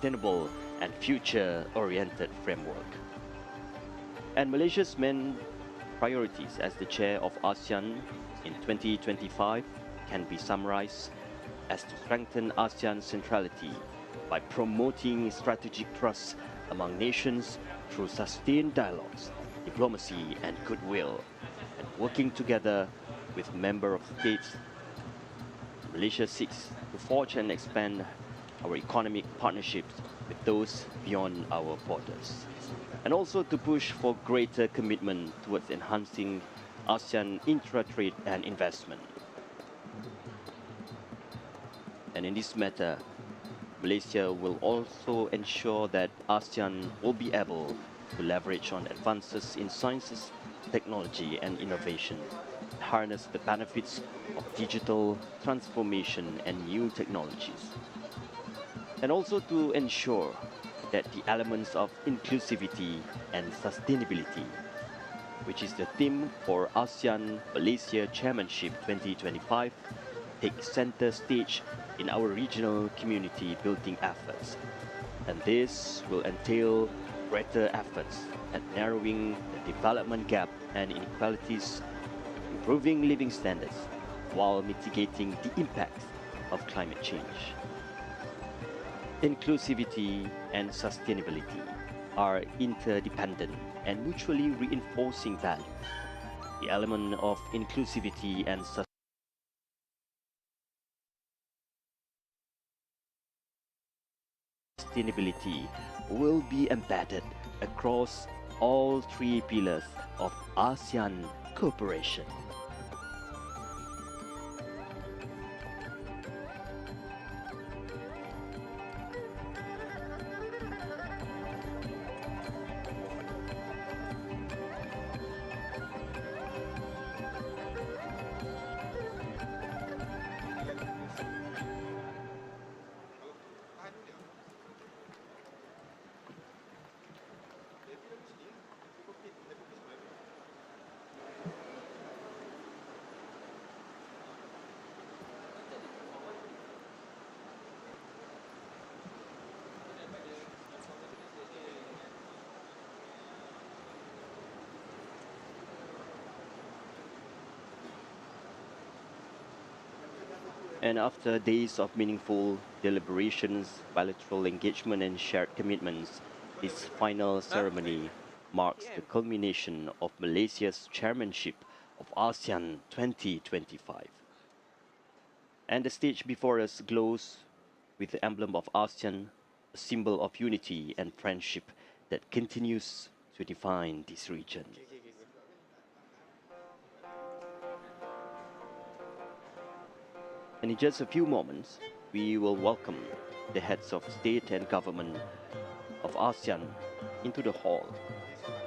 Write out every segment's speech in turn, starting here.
sustainable and future-oriented framework. And Malaysia's main priorities as the chair of ASEAN in 2025 can be summarized as to strengthen ASEAN centrality by promoting strategic trust among nations through sustained dialogues, diplomacy and goodwill, and working together with member states. Malaysia seeks to forge and expand our economic partnerships with those beyond our borders, and also to push for greater commitment towards enhancing ASEAN intra-trade and investment. And in this matter, Malaysia will also ensure that ASEAN will be able to leverage on advances in sciences, technology and innovation, harness the benefits of digital transformation and new technologies, and also to ensure that the elements of inclusivity and sustainability, which is the theme for ASEAN Malaysia Chairmanship 2025, take center stage in our regional community building efforts. And this will entail greater efforts at narrowing the development gap and inequalities, improving living standards, while mitigating the impacts of climate change. Inclusivity and sustainability are interdependent and mutually reinforcing values. The element of inclusivity and sustainability will be embedded across all three pillars of ASEAN cooperation. And after days of meaningful deliberations, bilateral engagement and shared commitments, this final ceremony marks the culmination of Malaysia's chairmanship of ASEAN 2025. And the stage before us glows with the emblem of ASEAN, a symbol of unity and friendship that continues to define this region. And in just a few moments, we will welcome the heads of state and government of ASEAN into the hall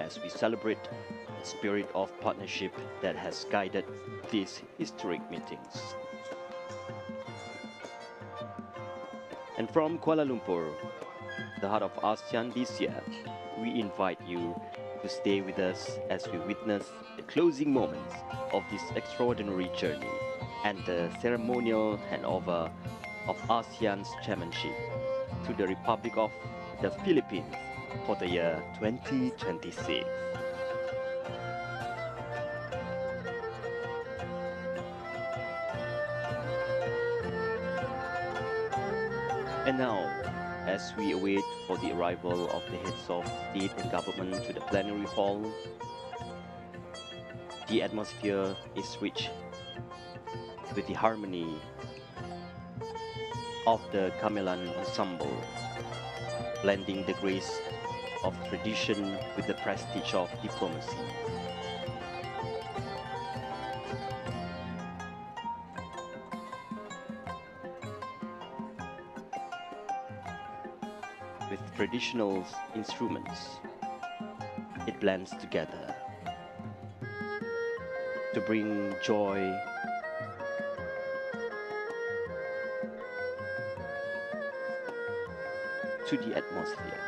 as we celebrate the spirit of partnership that has guided these historic meetings. And from Kuala Lumpur, the heart of ASEAN this year, we invite you to stay with us as we witness the closing moments of this extraordinary journey and the ceremonial handover of ASEAN's chairmanship to the Republic of the Philippines for the year 2026. And now, as we await for the arrival of the heads of state and government to the plenary hall, the atmosphere is rich with the harmony of the gamelan ensemble, blending the grace of tradition with the prestige of diplomacy. With traditional instruments, it blends together to bring joy to the atmosphere.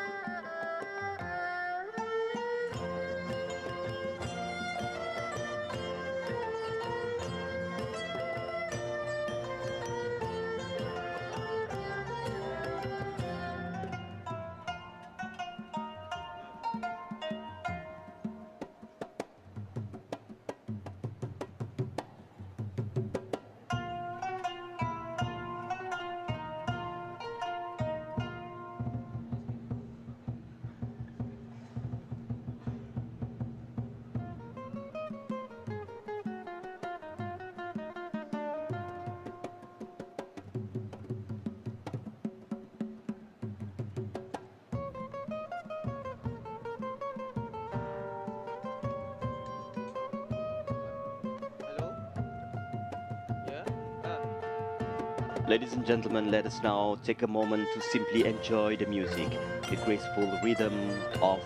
Ladies and gentlemen, let us now take a moment to simply enjoy the music, the graceful rhythm of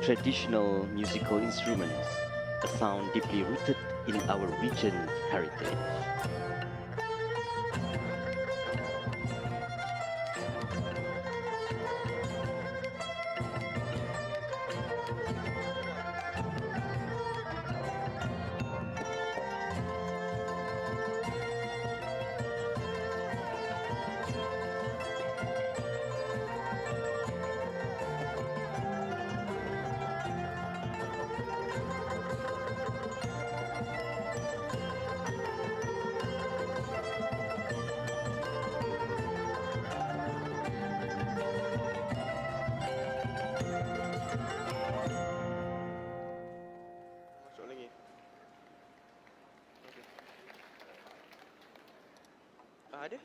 traditional musical instruments, a sound deeply rooted in our region's heritage. Masuk lagi. Ada?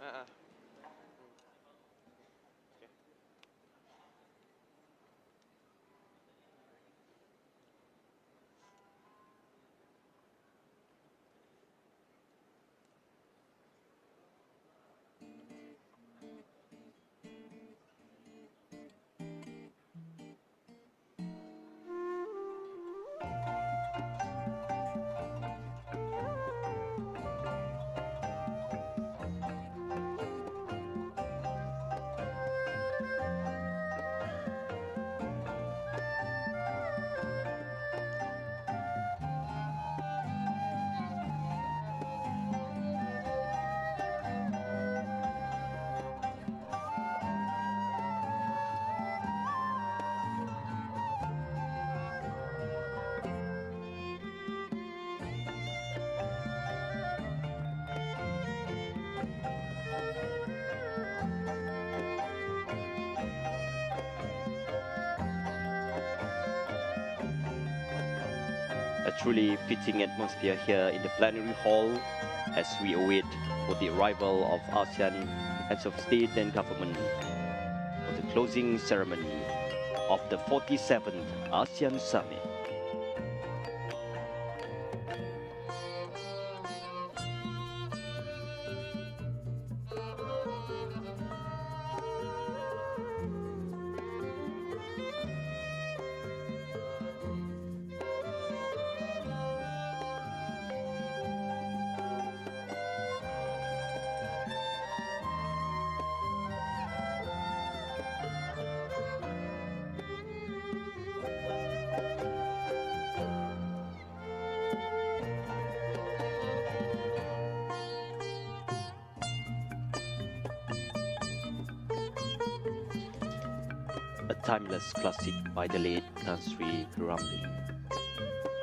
Ah. Okay. A truly fitting atmosphere here in the plenary hall as we await for the arrival of ASEAN heads of state and government for the closing ceremony of the 47th ASEAN Summit. A timeless classic by the late Tan Sri Ramli.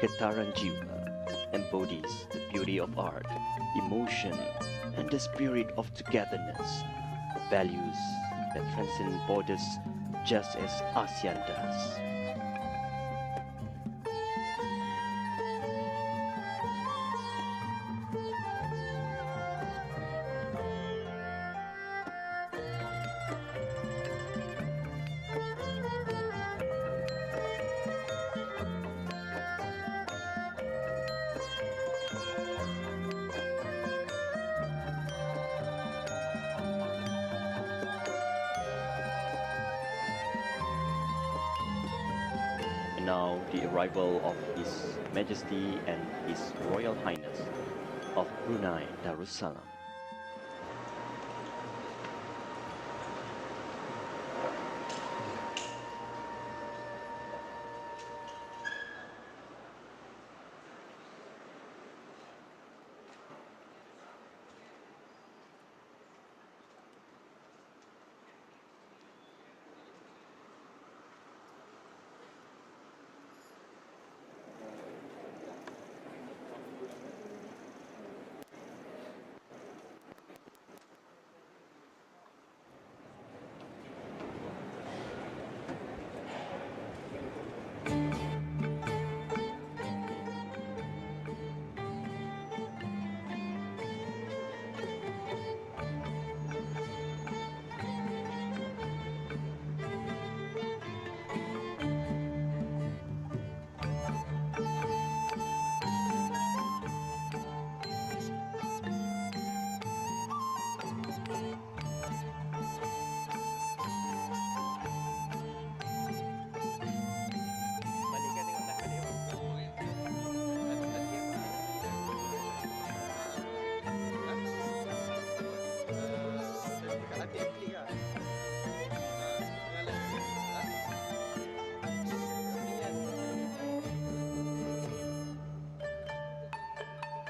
Getaran Jiwa embodies the beauty of art, emotion, and the spirit of togetherness, values that transcend borders just as ASEAN does. And now the arrival of His Majesty and His Royal Highness of Brunei Darussalam.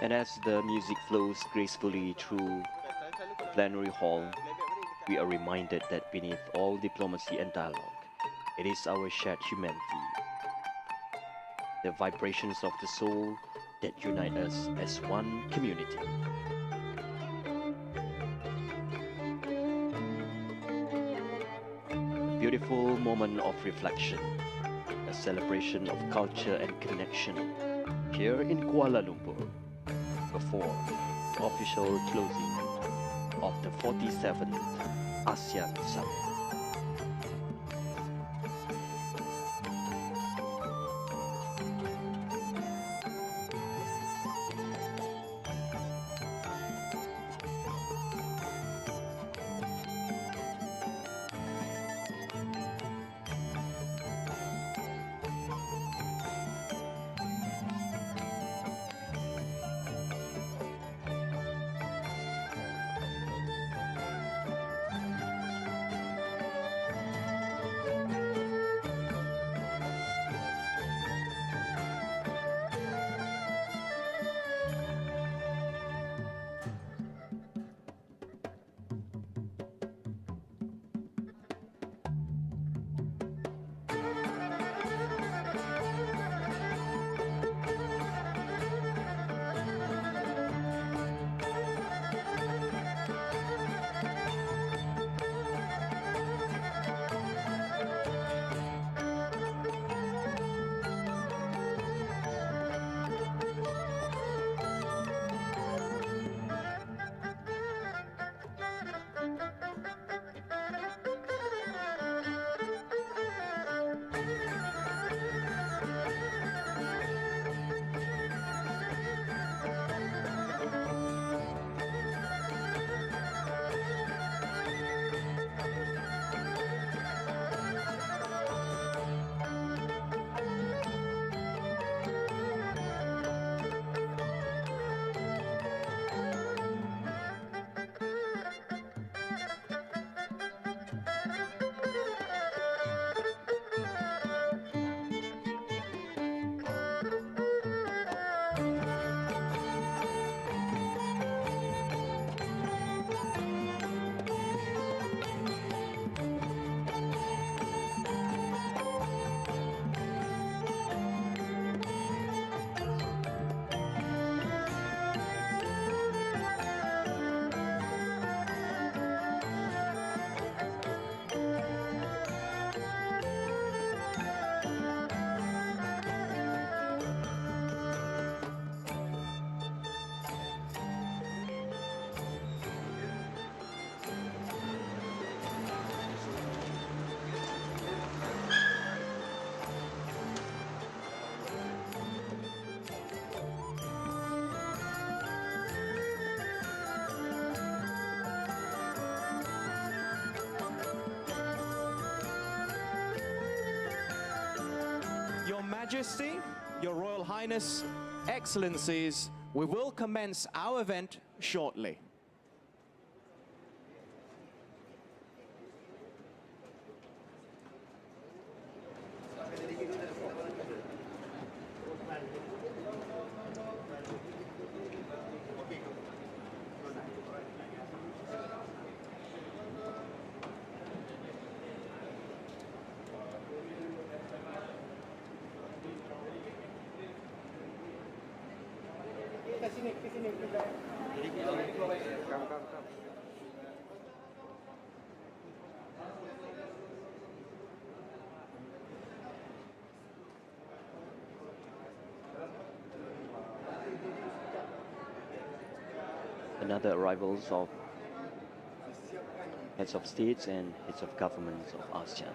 And as the music flows gracefully through the plenary hall, we are reminded that beneath all diplomacy and dialogue, it is our shared humanity, the vibrations of the soul that unite us as one community. A beautiful moment of reflection, a celebration of culture and connection here in Kuala Lumpur before the official closing of the 47th ASEAN Summit. Your Majesty, Your Royal Highness, Excellencies, we will commence our event shortly. Another arrivals of heads of states and heads of governments of ASEAN.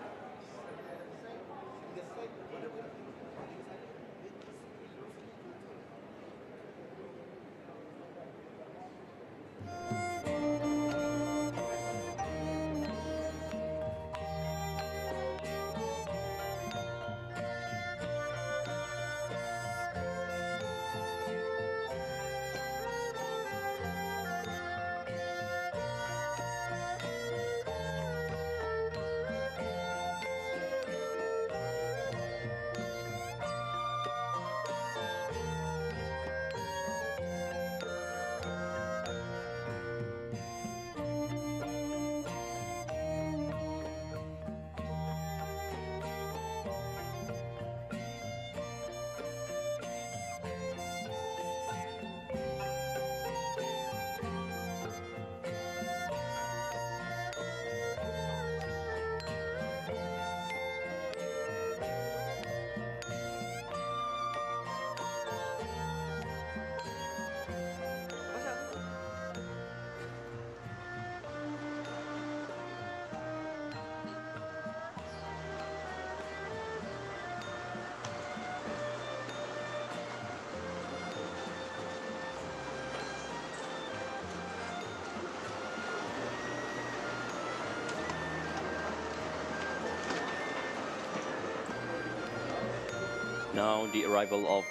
Now the arrival of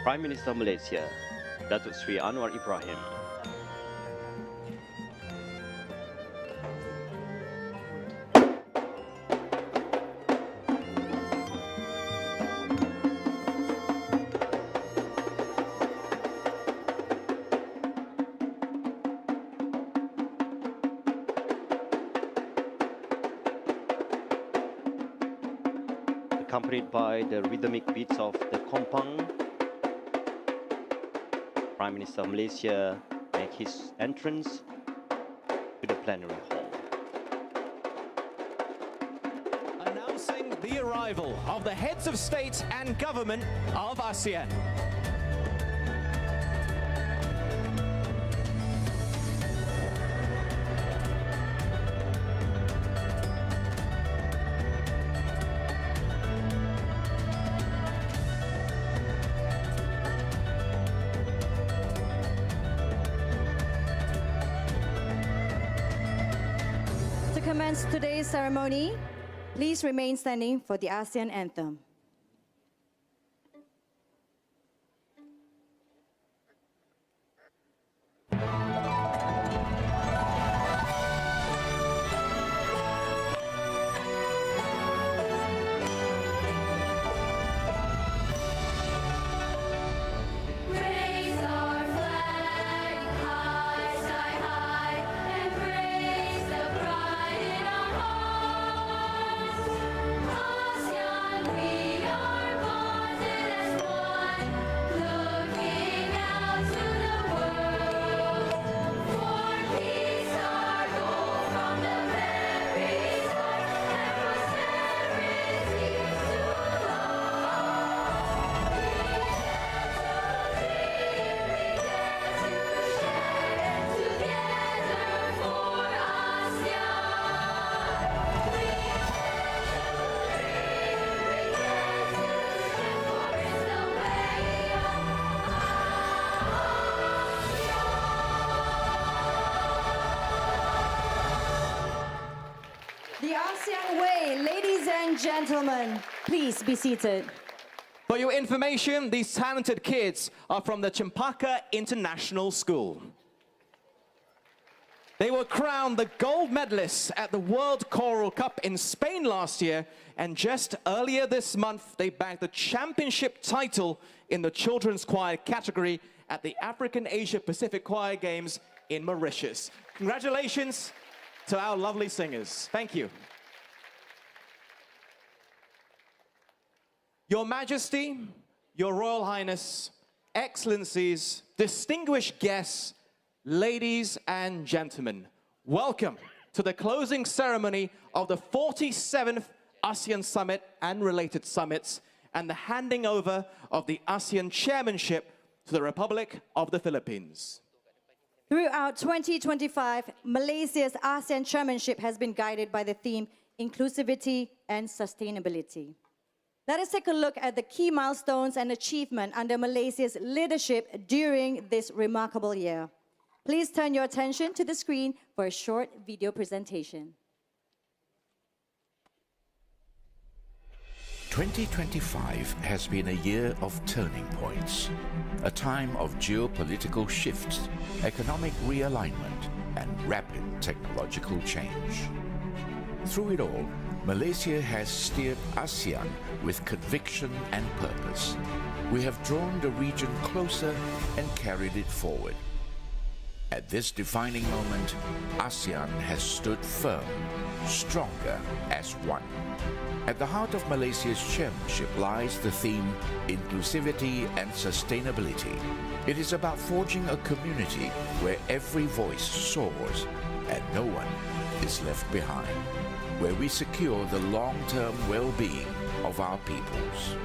Prime Minister of Malaysia, Datuk Sri Anwar Ibrahim. Accompanied by the rhythmic beats of the kompang, Prime Minister of Malaysia make his entrance to the plenary hall. Announcing the arrival of the heads of state and government of ASEAN. To commence today's ceremony, please remain standing for the ASEAN anthem. Raise our flag high, sky high, and raise the pride in our hearts. ASEAN, we are bonded as one, looking out to the world. For peace, our goal from the very start, and prosperity to The ASEAN Way, ladies and gentlemen, please be seated. For your information, these talented kids are from the Chempaka International School. They were crowned the gold medalists at the World Choral Cup in Spain last year, and just earlier this month, they bagged the championship title in the children's choir category at the African Asia Pacific Choir Games in Mauritius. Congratulations to our lovely singers. Thank you. Your Majesty, Your Royal Highness, Excellencies, distinguished guests, ladies and gentlemen, welcome to the closing ceremony of the 47th ASEAN Summit and related summits and the handing over of the ASEAN Chairmanship to the Republic of the Philippines. Throughout 2025, Malaysia's ASEAN Chairmanship has been guided by the theme Inclusivity and Sustainability. Let us take a look at the key milestones and achievements under Malaysia's leadership during this remarkable year. Please turn your attention to the screen for a short video presentation. 2025 has been a year of turning points, a time of geopolitical shifts, economic realignment, and rapid technological change. Through it all, Malaysia has steered ASEAN with conviction and purpose. We have drawn the region closer and carried it forward. At this defining moment, ASEAN has stood firm, stronger as one. At the heart of Malaysia's chairmanship lies the theme Inclusivity and Sustainability. It is about forging a community where every voice soars and no one is left behind, where we secure the long-term well-being of our peoples.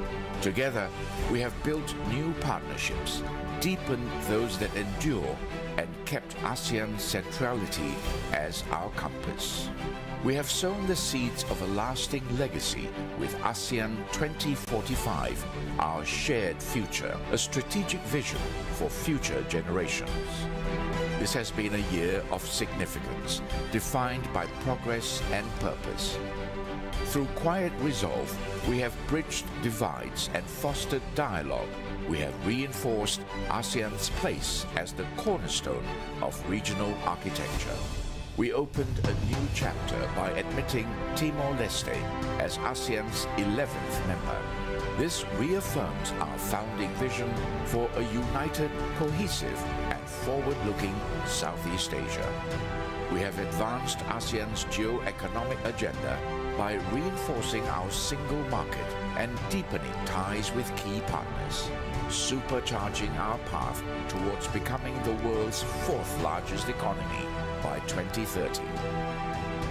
Together, we have built new partnerships, deepened those that endure, and kept ASEAN's centrality as our compass. We have sown the seeds of a lasting legacy with ASEAN 2045, our shared future, a strategic vision for future generations. This has been a year of significance, defined by progress and purpose. Through quiet resolve, we have bridged divides and fostered dialogue. We have reinforced ASEAN's place as the cornerstone of regional architecture. We opened a new chapter by admitting Timor-Leste as ASEAN's 11th member. This reaffirms our founding vision for a united, cohesive, and forward-looking Southeast Asia. We have advanced ASEAN's geo-economic agenda by reinforcing our single market and deepening ties with key partners, supercharging our path towards becoming the world's fourth largest economy by 2030.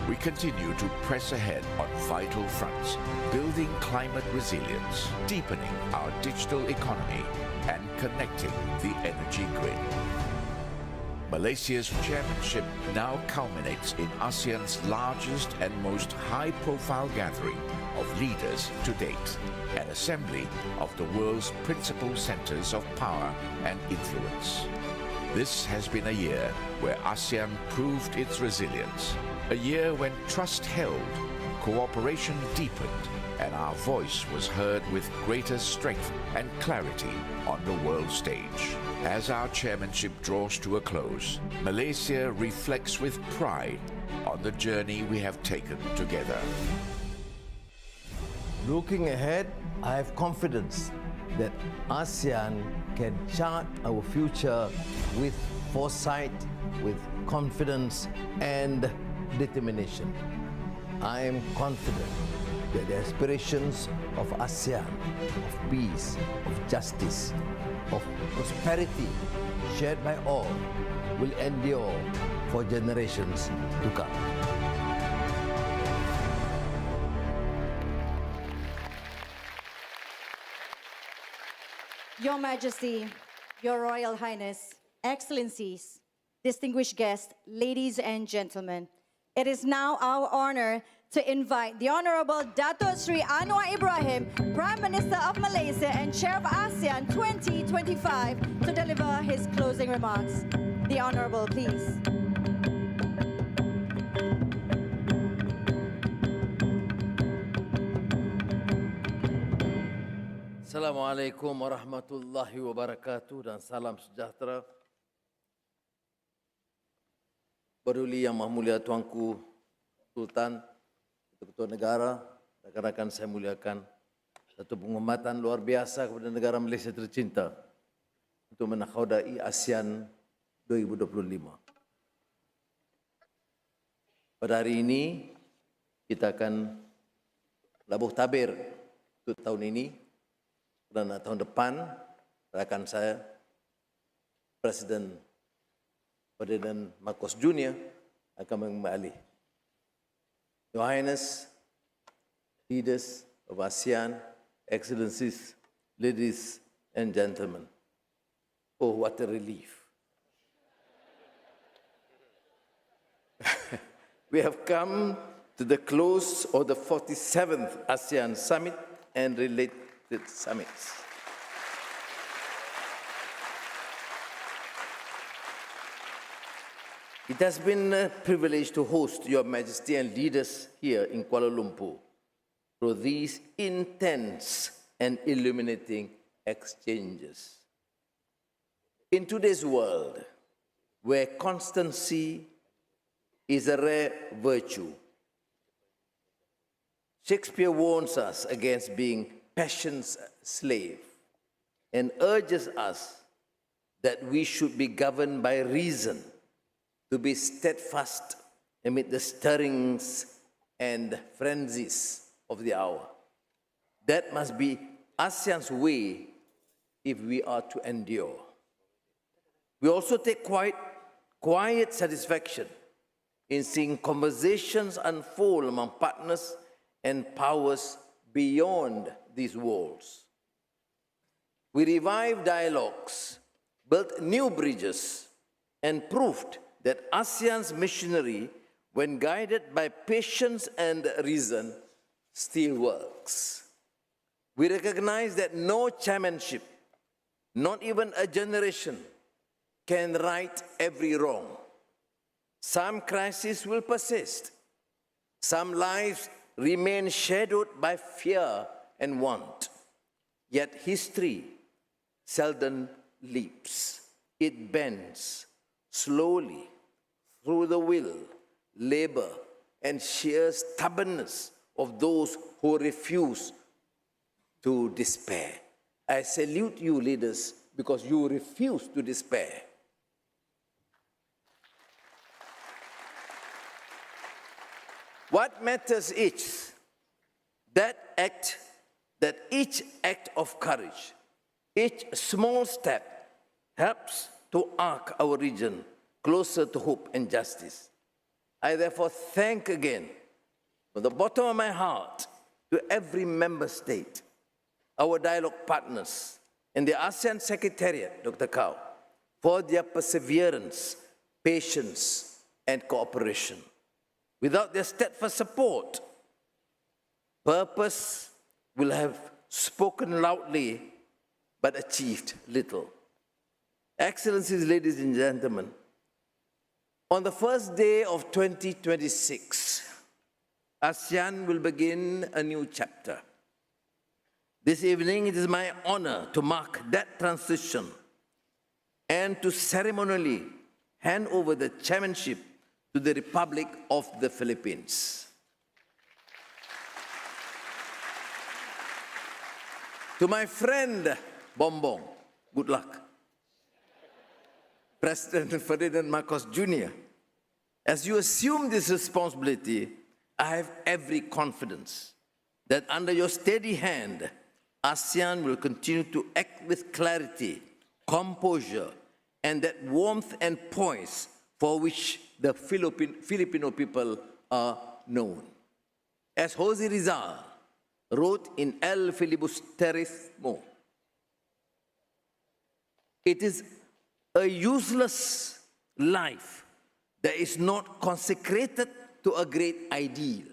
We continue to press ahead on vital fronts, building climate resilience, deepening our digital economy, and connecting the energy grid. Malaysia's chairmanship now culminates in ASEAN's largest and most high-profile gathering of leaders to date, an assembly of the world's principal centers of power and influence. This has been a year where ASEAN proved its resilience, a year when trust held, cooperation deepened, and our voice was heard with greater strength and clarity on the world stage. As our chairmanship draws to a close, Malaysia reflects with pride on the journey we have taken together. Looking ahead, I have confidence that ASEAN can chart our future with foresight, with confidence and determination. I am confident that the aspirations of ASEAN, of peace, of justice, of prosperity shared by all will endure for generations to come. Your Majesty, Your Royal Highness, Excellencies, distinguished guests, ladies and gentlemen, it is now our honor to invite the Honorable Dato Sri Anwar Ibrahim, Prime Minister of Malaysia and Chair of ASEAN 2025, to deliver his closing remarks. The Honorable, please. Assalamualaikum warahmatullahi wabarakatuh dan salam sejahtera. Berduli Yang Maha Mulia Tuanku Sultan, Ketua Negara, rakan-rakan saya muliakan, satu penghormatan luar biasa kepada negara Malaysia tercinta untuk menakhaudai ASEAN 2025. Pada hari ini, kita akan labuh tabir untuk tahun ini, dan tahun depan, rakan saya, Presiden Ferdinand Marcos Jr. akan mengambil alih. Your Highness, leaders of ASEAN, Excellencies, ladies and gentlemen, oh, what a relief. We have come to the close of the 47th ASEAN Summit and related summits. It has been a privilege to host Your Majesty and leaders here in Kuala Lumpur through these intense and illuminating exchanges. In today's world, where constancy is a rare virtue, Shakespeare warns us against being passion's slave and urges us that we should be governed by reason, to be steadfast amid the stirrings and frenzies of the hour. That must be ASEAN's way if we are to endure. We also take quiet satisfaction in seeing conversations unfold among partners and powers beyond these walls. We revived dialogues, built new bridges, and proved that ASEAN's machinery, when guided by patience and reason, still works. We recognize that no chairmanship, not even a generation, can right every wrong. Some crises will persist. Some lives remain shadowed by fear and want. Yet history seldom leaps. It bends slowly through the will, labor, and sheer stubbornness of those who refuse to despair. I salute you, leaders, because you refuse to despair. What matters is that each act of courage, each small step helps to arc our region closer to hope and justice. I therefore thank again, from the bottom of my heart, to every member state, our dialogue partners, and the ASEAN Secretariat, Dr. Kao, for their perseverance, patience, and cooperation. Without their steadfast support, purpose will have spoken loudly but achieved little. Excellencies, ladies and gentlemen, on the first day of 2026, ASEAN will begin a new chapter. This evening, it is my honor to mark that transition and to ceremonially hand over the chairmanship to the Republic of the Philippines. To my friend Bombong, good luck. President Ferdinand Marcos Jr., as you assume this responsibility, I have every confidence that under your steady hand, ASEAN will continue to act with clarity, composure, and that warmth and poise for which the Filipino people are known. As Jose Rizal wrote in El Filibusterismo, it is a useless life that is not consecrated to a great ideal.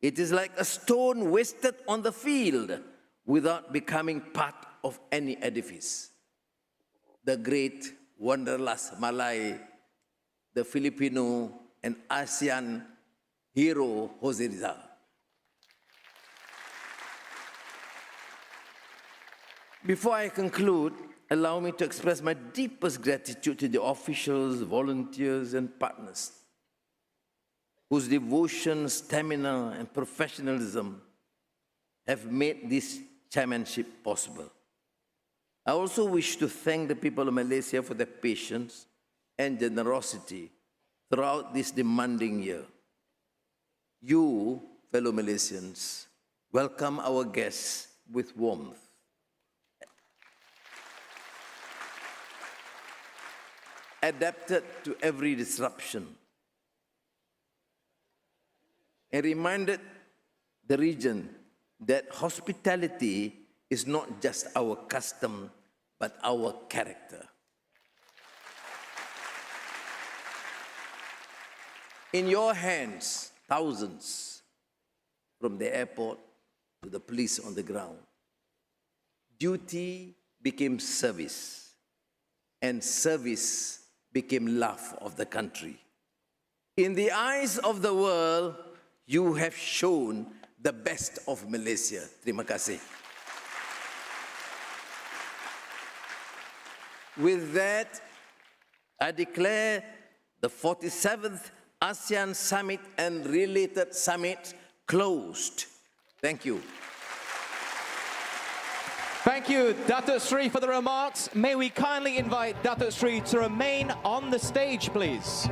It is like a stone wasted on the field without becoming part of any edifice. The great Wanderlust Malay, the Filipino and ASEAN hero, Jose Rizal. Before I conclude, allow me to express my deepest gratitude to the officials, volunteers, and partners whose devotion, stamina, and professionalism have made this chairmanship possible. I also wish to thank the people of Malaysia for their patience and generosity throughout this demanding year. You, fellow Malaysians, welcome our guests with warmth. Adapted to every disruption, and reminded the region that hospitality is not just our custom, but our character. In your hands, thousands, from the airport to the police on the ground, duty became service, and service became love of the country. In the eyes of the world, you have shown the best of Malaysia. Terima kasih. With that, I declare the 47th ASEAN Summit and related summits closed. Thank you. Thank you, Datuk Sri, for the remarks. May we kindly invite Datuk Sri to remain on the stage, please.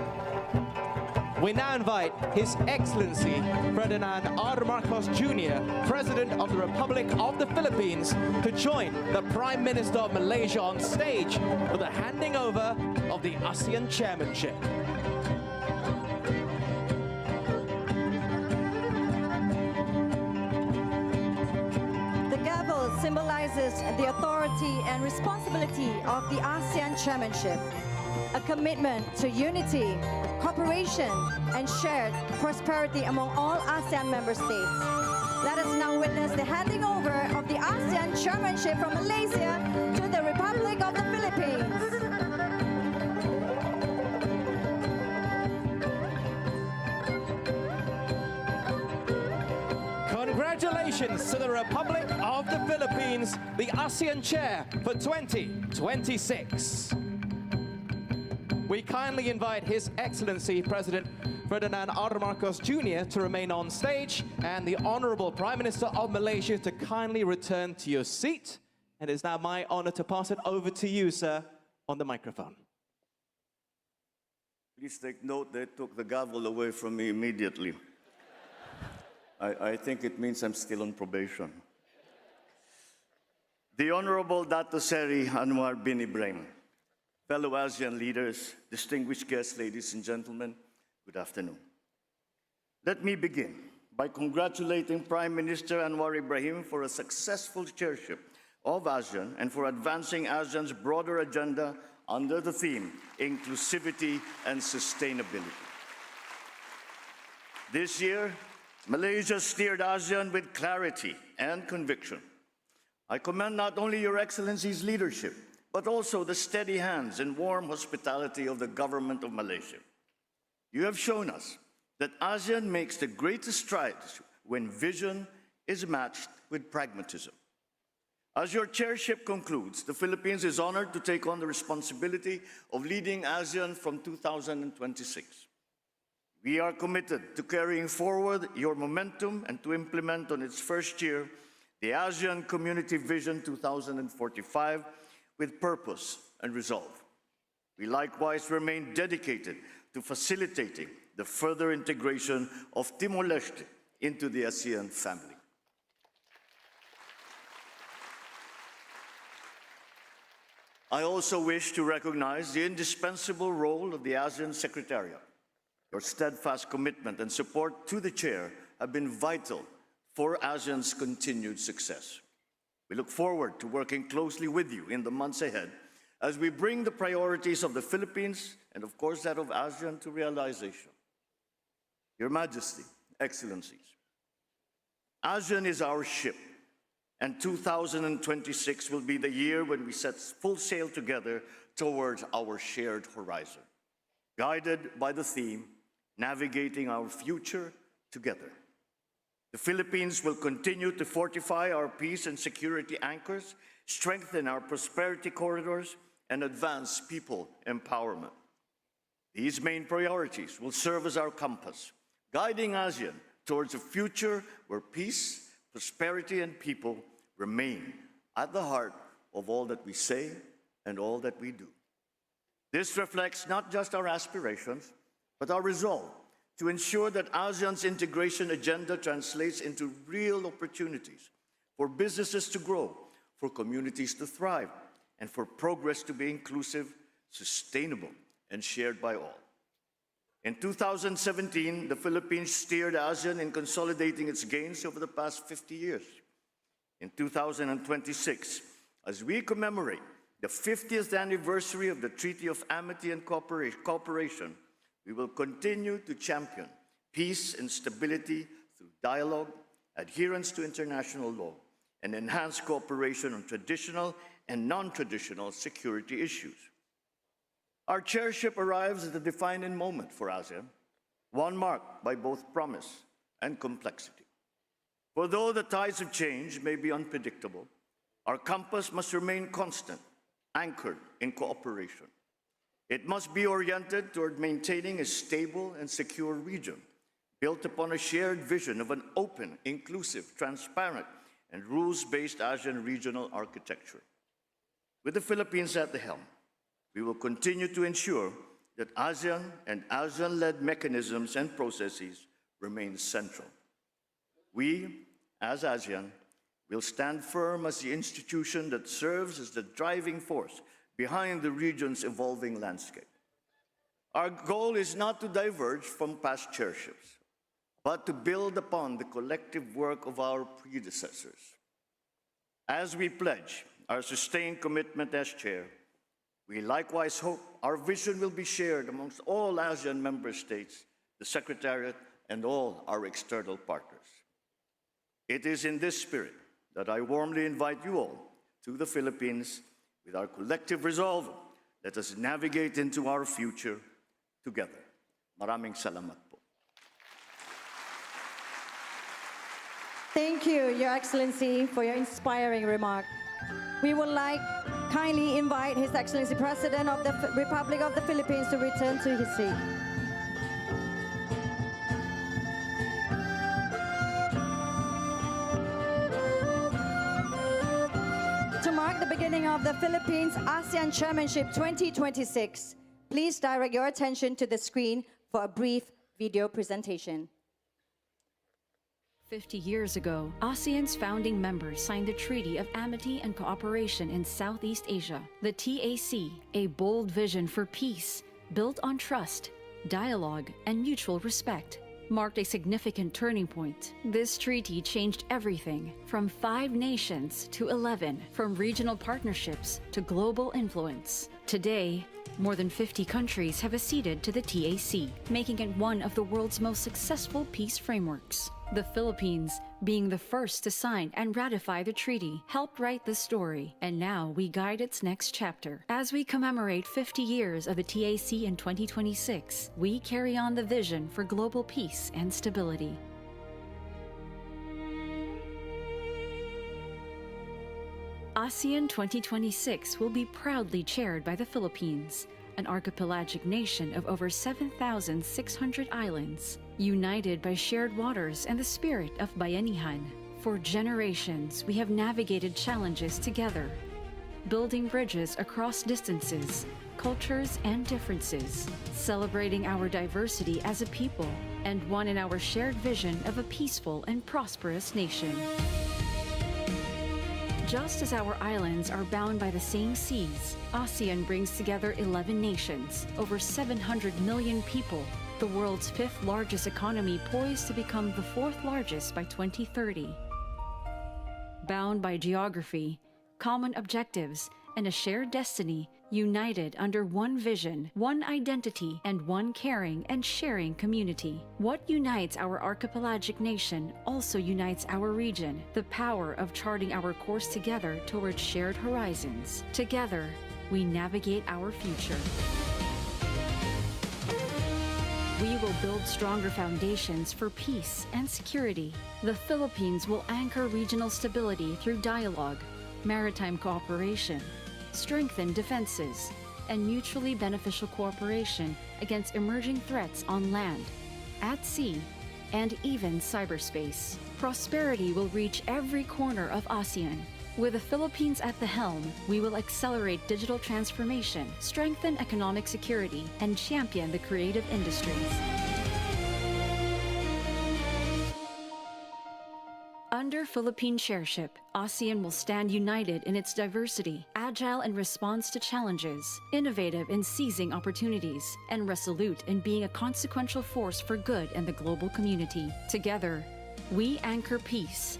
We now invite His Excellency Ferdinand R. Marcos Jr., President of the Republic of the Philippines, to join the Prime Minister of Malaysia on stage for the handing over of the ASEAN Chairmanship. The gavel symbolizes the authority and responsibility of the ASEAN Chairmanship, a commitment to unity, cooperation, and shared prosperity among all ASEAN member states. Let us now witness the handing over of the ASEAN Chairmanship from Malaysia to the Republic of the Philippines. Congratulations to the Republic of the Philippines, the ASEAN Chair for 2026. We kindly invite His Excellency President Ferdinand R. Marcos Jr. to remain on stage and the Honorable Prime Minister of Malaysia to kindly return to your seat. And it's now my honor to pass it over to you, sir, on the microphone. Please take note they took the gavel away from me immediately. I think it means I'm still on probation. The Honorable Dato Seri Anwar bin Ibrahim, fellow ASEAN leaders, distinguished guests, ladies and gentlemen, good afternoon. Let me begin by congratulating Prime Minister Anwar Ibrahim for a successful chairship of ASEAN and for advancing ASEAN's broader agenda under the theme, inclusivity and sustainability. This year, Malaysia steered ASEAN with clarity and conviction. I commend not only Your Excellency's leadership, but also the steady hands and warm hospitality of the government of Malaysia. You have shown us that ASEAN makes the greatest strides when vision is matched with pragmatism. As your chairship concludes, the Philippines is honored to take on the responsibility of leading ASEAN from 2026. We are committed to carrying forward your momentum and to implement on its first year the ASEAN Community Vision 2045 with purpose and resolve. We likewise remain dedicated to facilitating the further integration of Timor-Leste into the ASEAN family. I also wish to recognize the indispensable role of the ASEAN Secretariat. Your steadfast commitment and support to the chair have been vital for ASEAN's continued success. We look forward to working closely with you in the months ahead as we bring the priorities of the Philippines and, of course, that of ASEAN to realization. Your Majesty, Excellencies, ASEAN is our ship, and 2026 will be the year when we set full sail together towards our shared horizon, guided by the theme, navigating our future together. The Philippines will continue to fortify our peace and security anchors, strengthen our prosperity corridors, and advance people empowerment. These main priorities will serve as our compass, guiding ASEAN towards a future where peace, prosperity, and people remain at the heart of all that we say and all that we do. This reflects not just our aspirations, but our resolve to ensure that ASEAN's integration agenda translates into real opportunities for businesses to grow, for communities to thrive, and for progress to be inclusive, sustainable, and shared by all. In 2017, the Philippines steered ASEAN in consolidating its gains over the past 50 years. In 2026, as we commemorate the 50th anniversary of the Treaty of Amity and Cooperation, we will continue to champion peace and stability through dialogue, adherence to international law, and enhanced cooperation on traditional and non-traditional security issues. Our chairship arrives at a defining moment for ASEAN, one marked by both promise and complexity. For though the tides of change may be unpredictable, our compass must remain constant, anchored in cooperation. It must be oriented toward maintaining a stable and secure region, built upon a shared vision of an open, inclusive, transparent, and rules-based ASEAN regional architecture. With the Philippines at the helm, we will continue to ensure that ASEAN and ASEAN-led mechanisms and processes remain central. We, as ASEAN, will stand firm as the institution that serves as the driving force behind the region's evolving landscape. Our goal is not to diverge from past chairships, but to build upon the collective work of our predecessors. As we pledge our sustained commitment as chair, we likewise hope our vision will be shared amongst all ASEAN member states, the Secretariat, and all our external partners. It is in this spirit that I warmly invite you all to the Philippines. With our collective resolve, let us navigate into our future together. Maraming salamat po. Thank you, Your Excellency, for your inspiring remark. We would like kindly invite His Excellency President of the Republic of the Philippines to return to his seat. To mark the beginning of the Philippines ASEAN Chairmanship 2026, please direct your attention to the screen for a brief video presentation. 50 years ago, ASEAN's founding members signed the Treaty of Amity and Cooperation in Southeast Asia, the TAC, a bold vision for peace built on trust, dialogue, and mutual respect, marked a significant turning point. This treaty changed everything from 5 nations to 11, from regional partnerships to global influence. Today, more than 50 countries have acceded to the TAC, making it one of the world's most successful peace frameworks. The Philippines, being the first to sign and ratify the treaty, helped write the story, and now we guide its next chapter. As we commemorate 50 years of the TAC in 2026, we carry on the vision for global peace and stability. ASEAN 2026 will be proudly chaired by the Philippines, an archipelagic nation of over 7,600 islands, united by shared waters and the spirit of bayanihan. For generations, we have navigated challenges together, building bridges across distances, cultures, and differences, celebrating our diversity as a people, and one in our shared vision of a peaceful and prosperous nation. Just as our islands are bound by the same seas, ASEAN brings together 11 nations, over 700 million people, the world's 5th largest economy poised to become the 4th largest by 2030. Bound by geography, common objectives, and a shared destiny, united under one vision, one identity, and one caring and sharing community. What unites our archipelagic nation also unites our region, the power of charting our course together towards shared horizons. Together, we navigate our future. We will build stronger foundations for peace and security. The Philippines will anchor regional stability through dialogue, maritime cooperation, strengthen defenses, and mutually beneficial cooperation against emerging threats on land, at sea, and even cyberspace. Prosperity will reach every corner of ASEAN. With the Philippines at the helm, we will accelerate digital transformation, strengthen economic security, and champion the creative industries. Under Philippine chairship, ASEAN will stand united in its diversity, agile in response to challenges, innovative in seizing opportunities, and resolute in being a consequential force for good in the global community. Together, we anchor peace,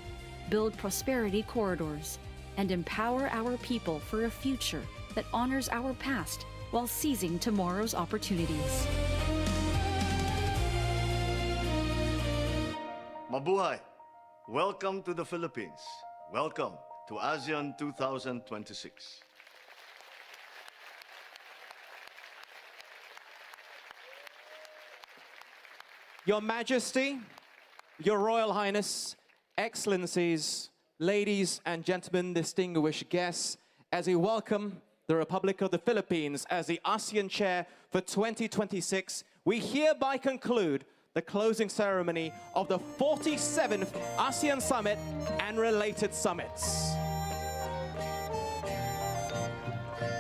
build prosperity corridors, and empower our people for a future that honors our past while seizing tomorrow's opportunities. Mabuhay! Welcome to the Philippines. Welcome to ASEAN 2026. Your Majesty, Your Royal Highness, Excellencies, ladies and gentlemen, distinguished guests, as we welcome the Republic of the Philippines as the ASEAN Chair for 2026, we hereby conclude the closing ceremony of the 47th ASEAN Summit and related summits.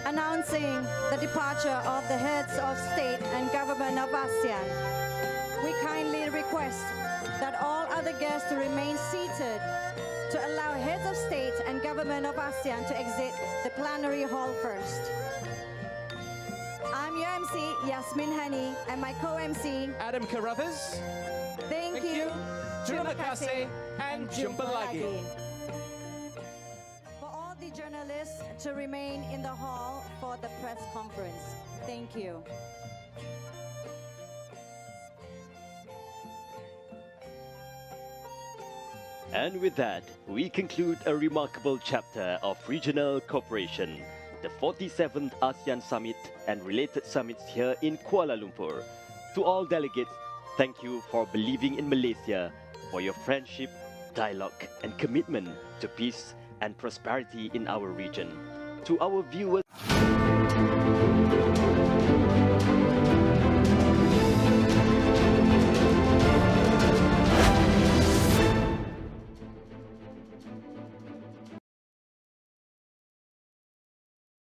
Announcing the departure of the heads of state and government of ASEAN, we kindly request that all other guests to remain seated to allow heads of state and government of ASEAN to exit the plenary hall first. I'm your MC, Yasmin Hani, and my co-MC, Adam Carruthers. Thank you. Terima kasih, and jumpa lagi. For all the journalists to remain in the hall for the press conference. Thank you. And with that, we conclude a remarkable chapter of regional cooperation, the 47th ASEAN Summit and related summits here in Kuala Lumpur. To all delegates, thank you for believing in Malaysia, for your friendship, dialogue, and commitment to peace and prosperity in our region. To our viewers,